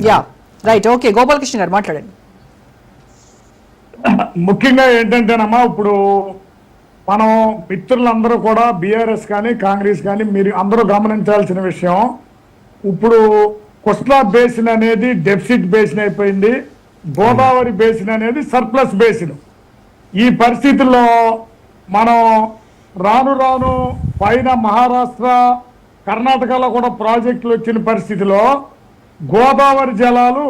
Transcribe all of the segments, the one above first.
Yeah right, okay Gopalakrishna గారు మాట్లాడండి. ముఖ్యంగా ఏంటంటేనమ్మా, ఇప్పుడు మనం మిత్రులందరూ కూడా బీఆర్ఎస్ కానీ కాంగ్రెస్ కానీ మీరు అందరూ గమనించాల్సిన విషయం, ఇప్పుడు కృష్ణా బేసిన్ అనేది డెఫిసిట్ బేసిన్ అయిపోయింది, గోదావరి బేసిన్ అనేది సర్ప్లస్ బేసిన్. ఈ పరిస్థితుల్లో మనం రాను రాను పైన మహారాష్ట్ర కర్ణాటకలో కూడా ప్రాజెక్టులు వచ్చిన పరిస్థితిలో గోదావరి జలాలు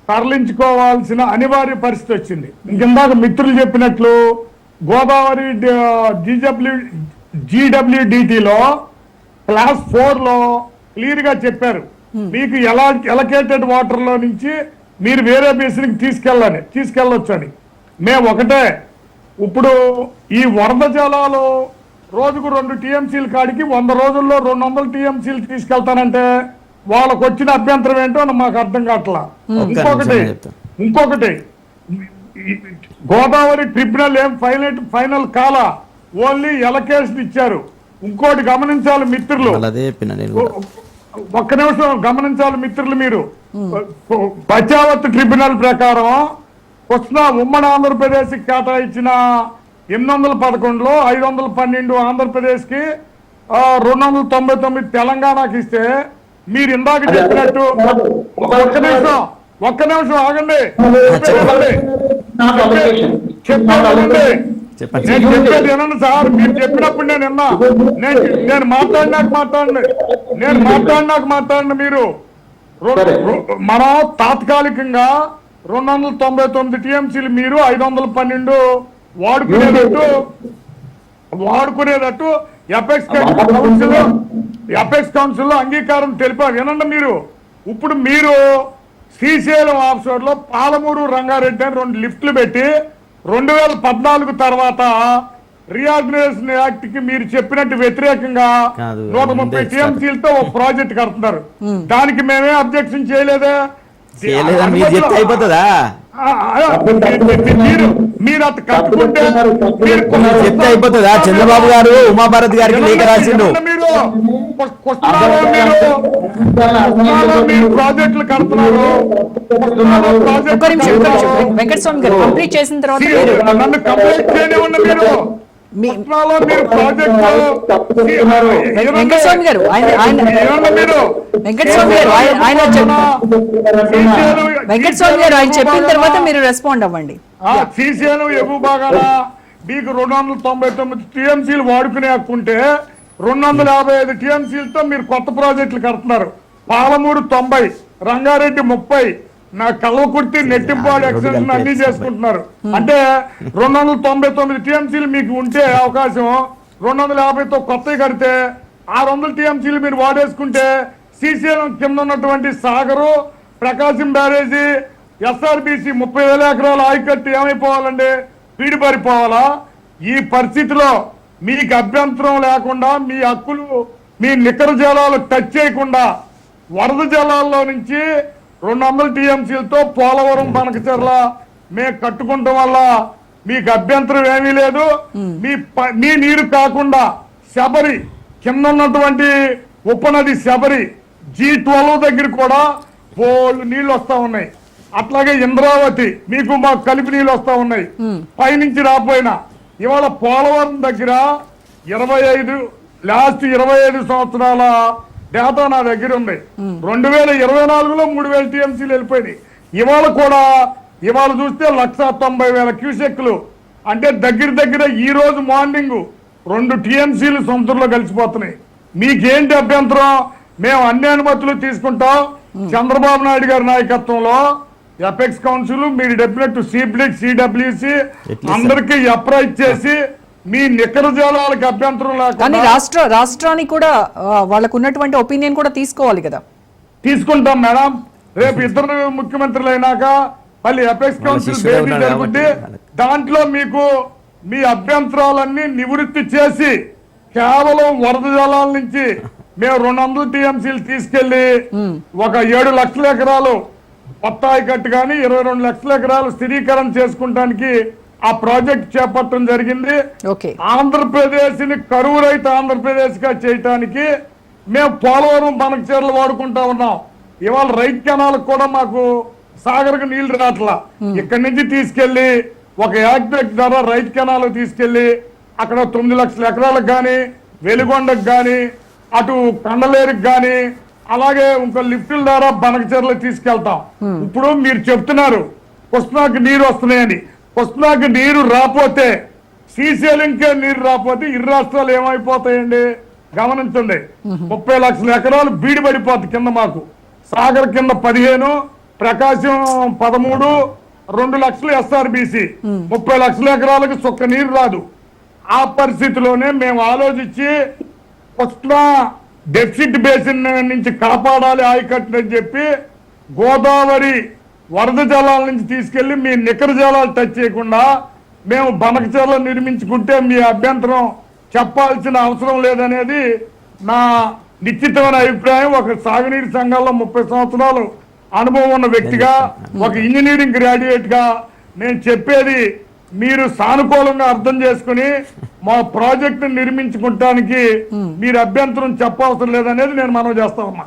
తరలించుకోవాల్సిన అనివార్య పరిస్థితి వచ్చింది. ఇందాక మిత్రులు చెప్పినట్లు గోదావరి GWDTలో క్లాస్ 4లో క్లియర్ గా చెప్పారు, మీకు ఎలకేటెడ్ వాటర్ లో నుంచి మీరు వేరే బేసిన్కి తీసుకెళ్ళొచ్చు అని. మేము ఒకటే, ఇప్పుడు ఈ వరద జలాలు రోజుకు 2 TMCల కాడికి 100 రోజుల్లో 200 TMCలు తీసుకెళ్తానంటే వాళ్ళకు వచ్చిన అభ్యంతరం ఏంటో మాకు అర్థం కావట్లా. ఇంకొకటి గోదావరి ట్రిబ్యునల్ ఏం ఫైనల్ కాల, ఓన్లీ ఎలకేషన్ ఇచ్చారు. ఇంకోటి గమనించాలి మిత్రులు, ఒక్క నిమిషం గమనించాలి మిత్రులు, మీరు బచావత్ ట్రిబ్యునల్ ప్రకారం కృష్ణా ఉమ్మడి ఆంధ్రప్రదేశ్ కేటాయించిన 811లో 512 ఆంధ్రప్రదేశ్ కి 299 తెలంగాణకి ఇస్తే, మీరు ఇందాక చెప్పినట్టు ఒక్క నిమిషం ఆగండి, చెప్పేది వినండి సార్. మీరు చెప్పినప్పుడు నేను విన్నా, నేను మాట్లాడినాక మీరు మనం తాత్కాలికంగా 299 TMCలు మీరు 512 వాడుకునేటట్టు ఎపెక్స్ కౌన్సిల్ లో అంగీకారం తెలిపారు. వినండి మీరు, ఇప్పుడు మీరు శ్రీశైలం ఆఫ్షోర్ లో పాలమూరు రంగారెడ్డి అని 2 లిఫ్ట్లు పెట్టి 2014 తర్వాత రీఆర్గనైజేషన్ యాక్ట్ కి మీరు చెప్పినట్టు వ్యతిరేకంగా 130 TMCలతో ఒక ప్రాజెక్ట్ కడుతున్నారు. దానికి మేమే అబ్జెక్షన్ చేయలేదే. అయిపోతుందా? మీరు అటు కట్టుకుంటే చెప్తే అయిపోతుందా? చంద్రబాబు గారు ఉమాభారతి గారికి లేఖ రాసిండు. మీరు ప్రాజెక్టులు కడుతున్నారు. వెంకటస్వామి గారు కంప్లీట్ చేసిన తర్వాత నన్ను కంప్లీట్ చేయనివ్వండి. మీరు వెంకటస్వామి గారు ఆయన చెప్పిన తర్వాత మీరు రెస్పాండ్ అవ్వండి. శ్రీశైలం ఎగువ భాగాన మీకు 299 TMCలు వాడుకునే హక్కుంటే 255 TMCలతో మీరు కొత్త ప్రాజెక్టులు కడుతున్నారు. పాలమూరు 90, రంగారెడ్డి 30, నా కల్వకుర్తి నెట్టింపాడు ఎక్స్టెన్షన్ అన్ని చేసుకుంటున్నారు. అంటే 299 TMCలు మీకు ఉంటే అవకాశం 250తో కొత్తవి కడితే 600 TMCలు మీరు వాడేసుకుంటే శ్రీశైలం కింద ఉన్నటువంటి సాగరు, ప్రకాశం బ్యారేజీ, SRBC 30,000 ఎకరాల ఆయకట్టు ఏమైపోవాలండి? పీడిపారిపోవాలా? ఈ పరిస్థితిలో మీకు అభ్యంతరం లేకుండా, మీ హక్కులు, మీ నికర జలాలు టచ్ చేయకుండా వరద జలాల్లో నుంచి 200 TMCలతో పోలవరం బనకచెర్ల మేము కట్టుకుంటాం వల్ల మీకు అభ్యంతరం ఏమీ లేదు. మీ నీరు కాకుండా శబరి కింద ఉన్నటువంటి ఉపనది శబరి G12 దగ్గర కూడా పోళ్ళు నీళ్లు వస్తా ఉన్నాయి. అట్లాగే ఇంద్రావతి మీకు మాకు కలిపి నీళ్ళు వస్తా ఉన్నాయి. పైనుంచి రాపోయినా ఇవాళ పోలవరం దగ్గర 25 సంవత్సరాల డేటా నా దగ్గర ఉంది. 2024లో 3,000 TMCలు వెళ్ళిపోయినాయి. ఇవాళ చూస్తే 190,000 క్యూసెక్లు, అంటే దగ్గర ఈ రోజు మార్నింగ్ 2 TMCలు సముద్రంలో కలిసిపోతున్నాయి. మీకేంటి అభ్యంతరం? మేము అన్ని అనుమతులు తీసుకుంటాం. చంద్రబాబు నాయుడు గారి నాయకత్వంలో ఎపెక్స్ కౌన్సిల్, మీరు డెఫినెట్ సీబ్లిట్, CWC అందరికీ అప్రైజ్ చేసి మీ నికర జలాలకు అభ్యంతరం లేకుండా రాష్ట్రానికి కూడా వాళ్ళకు ఉన్నటువంటి ఒపీనియన్ కూడా తీసుకోవాలి కదా. తీసుకుంటాం మేడం. రేపు 2 ముఖ్యమంత్రులు అయినాక మళ్ళీ ఎపెక్స్ కౌన్సిల్ భేటీ జరుగుద్ది. దాంట్లో మీకు మీ అభ్యంతరాలన్నీ నివృత్తి చేసి కేవలం వరద జలాల నుంచి మేము 200 TMCలు తీసుకెళ్లి ఒక 7 లక్షల ఎకరాలు కొత్త ఆయకట్టు కానీ 22 లక్షల ఎకరాలు స్థిరీకరణ చేసుకుంటానికి ఆ ప్రాజెక్ట్ చేపట్టడం జరిగింది. ఆంధ్రప్రదేశ్ ని కరువు రహిత ఆంధ్రప్రదేశ్ గా చేయటానికి మేము పోలవరం బనకచెర్ల వాడుకుంటా ఉన్నాం. ఇవాళ రైట్ కెనాలకు కూడా మాకు సాగర్కు నీళ్లు రావట్లా. ఇక్కడి నుంచి తీసుకెళ్లి ఒక యాక్ట్ ద్వారా రైట్ కెనాల్ తీసుకెళ్లి అక్కడ 9 లక్షల ఎకరాలకు కానీ వెలుగొండకు కానీ అటు కండలేరుకి కానీ అలాగే ఇంకో లిఫ్టుల ద్వారా బనకచెర్లకు తీసుకెళ్తాం. ఇప్పుడు మీరు చెప్తున్నారు కృష్ణాకి నీరు వస్తున్నాయని. కృష్ణాకి నీరు రాపోతే శ్రీశైలంకే నీరు రాపోతే ఇరు రాష్ట్రాలు ఏమైపోతాయండి గమనించండి. 30 లక్షల ఎకరాలు బీడి పడిపోతుంది కింద. మాకు సాగర్ కింద 15, ప్రకాశం 13, 2 లక్షలు ఎస్ఆర్బిసి, 30 లక్షల ఎకరాలకు చుక్క నీరు రాదు. ఆ పరిస్థితిలోనే మేము ఆలోచించి కృష్ణా డెఫిసిట్ బేసిన్ నుంచి కాపాడాలి ఆయకట్టుని అని చెప్పి గోదావరి వరద జలాల నుంచి తీసుకెళ్లి మీ నికర జలాలు టచ్ చేయకుండా మేము బనకచెర్ల నిర్మించుకుంటే మీ అభ్యంతరం చెప్పాల్సిన అవసరం లేదనేది నా నిశ్చితమైన అభిప్రాయం. ఒక సాగునీటి సంఘాల్లో 30 సంవత్సరాలు అనుభవం ఉన్న వ్యక్తిగా, ఒక ఇంజనీరింగ్ గ్రాడ్యుయేట్ గా నేను చెప్పేది మీరు సానుకూలంగా అర్థం చేసుకుని మా ప్రాజెక్టు నిర్మించుకుంటానికి మీరు అభ్యంతరం చెప్పవసరం లేదనేది నేను మనవి చేస్తా ఉన్నా.